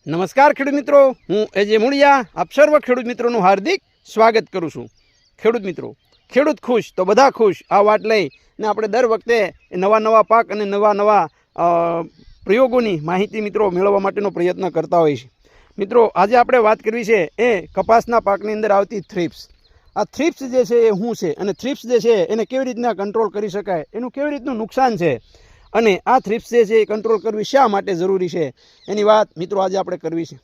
નમસ્કાર ખેડૂત મિત્રો, હું એજે મુળિયા આપ સર્વ ખેડૂત મિત્રોનું હાર્દિક સ્વાગત કરું છું। ખેડૂત મિત્રો, ખેડૂત ખુશ તો બધા ખુશ આ વાત લઈને આપણે દર વખતે નવા પાક અને નવા પ્રયોગોની માહિતી મિત્રો મેળવવા માટેનો પ્રયત્ન કરતા હોઈએ છીએ। મિત્રો, આજે આપણે વાત કરવી છે એ કપાસના પાકની અંદર આવતી થ્રિપ્સ। આ થ્રિપ્સ જે છે એ શું છે અને થ્રિપ્સ જે છે એને કેવી રીતના કંટ્રોલ કરી શકાય, એનું કેવી રીતનું નુકસાન છે અને આ થ્રિપ્સ જે છે એ કંટ્રોલ કરવી શા માટે જરૂરી છે એની વાત મિત્રો આજે આપણે કરવી છે।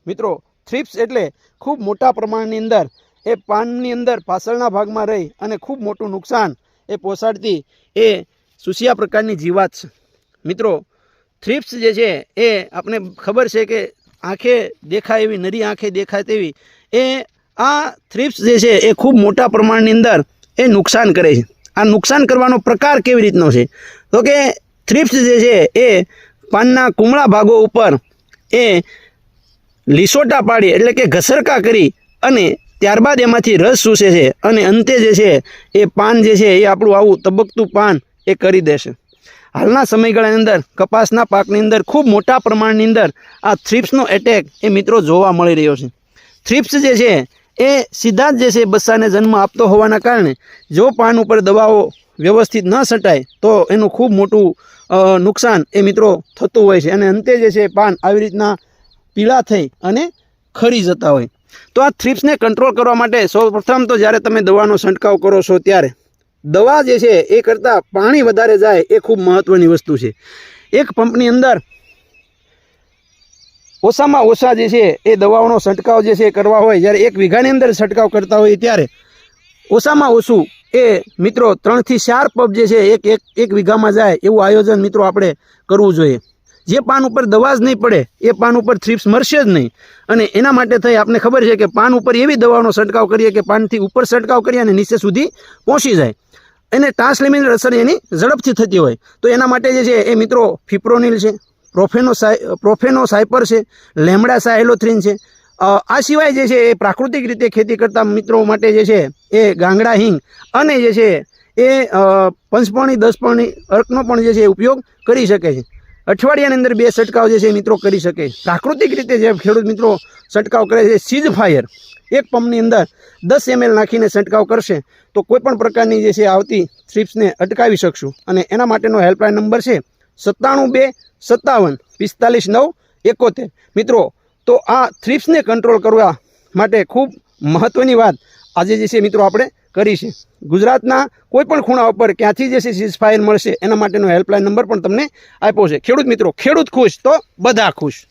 મિત્રો, થ્રિપ્સ એટલે ખૂબ મોટા પ્રમાણની અંદર એ પાનની અંદર પાછળના ભાગમાં રહી અને ખૂબ મોટું નુકસાન એ પહોંચાડતી એ સુસિયા પ્રકારની જીવાત છે। મિત્રો, થ્રિપ્સ જે છે એ આપણે ખબર છે કે આંખે દેખાય એવી, નરી આંખે દેખાય તેવી એ આ થ્રિપ્સ જે છે એ ખૂબ મોટા પ્રમાણની અંદર એ નુકસાન કરે છે। આ નુકસાન કરવાનો પ્રકાર કેવી રીતનો છે તો કે થ્રિપ્સ જે છે એ પાનના કુમળા ભાગો ઉપર એ લીસોટા પાડી એટલે કે ઘસરકા કરી અને ત્યારબાદ એમાંથી રસ ચૂસે છે અને અંતે જે છે એ પાન જે છે એ આપણું આવું તબકતું પાન એ કરી દેશે। હાલના સમયગાળાની અંદર કપાસના પાકની અંદર ખૂબ મોટા પ્રમાણની અંદર આ થ્રિપ્સનો એટેક એ મિત્રો જોવા મળી રહ્યો છે। થ્રિપ્સ જે છે એ સીધા જ જે છે બચ્ચાને જન્મ આપતો હોવાના કારણે જો પાન ઉપર દવાઓ વ્યવસ્થિત ન છટાય તો એનું ખૂબ મોટું નુકસાન એ મિત્રો થતું હોય છે અને અંતે જે છે પાન આવી રીતના પીળા થઈ અને ખરી જતા હોય। તો આ થ્રિપ્સને કંટ્રોલ કરવા માટે સૌપ્રથમ તો જ્યારે તમે દવાનો છંટકાવ કરો છો ત્યારે દવા જે છે એ કરતાં પાણી વધારે જાય એ ખૂબ મહત્ત્વની વસ્તુ છે। એક પંપની અંદર ઓછામાં ઓછા જે છે એ દવાઓનો છંટકાવ જે છે કરવા હોય, જ્યારે 1 વીઘાની અંદર છંટકાવ કરતા હોય ત્યારે ઓછામાં ઓછું એ મિત્રો 3 થી 4 પંપ જે છે એક વીઘામાં જાય એવું આયોજન મિત્રો આપણે કરવું જોઈએ। જે પાન ઉપર દવા જ નહીં પડે એ પાન ઉપર થ્રિપ્સ મરશે જ નહીં અને એના માટે થઈ આપણે ખબર છે કે પાન ઉપર એવી દવાનો છંટકાવ કરીએ કે પાનથી ઉપર છંટકાવ કરીએ અને નીચે સુધી પહોંચી જાય એને ટ્રાન્સલેમિનલ અસર એની ઝડપથી થતી હોય। તો એના માટે જે છે એ મિત્રો ફિપ્રોનિલ છે, પ્રોફેનોસાયપર છે, લેમડા સાયલોથ્રીન છે। આ સિવાય જે છે એ પ્રાકૃતિક રીતે ખેતી કરતા મિત્રો માટે જે છે એ ગાંગડા હિંગ અને જે છે એ 5 10 અર્કનો પણ જે છે એ ઉપયોગ કરી શકે છે। અઠવાડિયાની અંદર 2 છંટકાવ જે છે મિત્રો કરી શકે। પ્રાકૃતિક રીતે જે ખેડૂત મિત્રો છંટકાવ કરે છે સીઝ ફાયર, એક પંપની અંદર 10 ml નાખીને છંટકાવ કરશે તો કોઈ પણ પ્રકારની જે છે આવતી થ્રિપ્સને અટકાવી શકશું। અને એના માટેનો હેલ્પલાઇન નંબર છે 97 2 57 45 9 71। મિત્રો, તો આ થ્રિપ્સને કંટ્રોલ કરવા માટે ખૂબ મહત્ત્વની વાત આજે જે છે મિત્રો આપણે કરી છે। ગુજરાતના કોઈ પણ ખૂણા ઉપર ક્યાંથી જે છે સીઝ ફાયર મળશે એના માટેનો હેલ્પલાઇન નંબર પણ તમને આપ્યો છે। ખેડૂત મિત્રો, ખેડૂત ખુશ તો બધા ખુશ।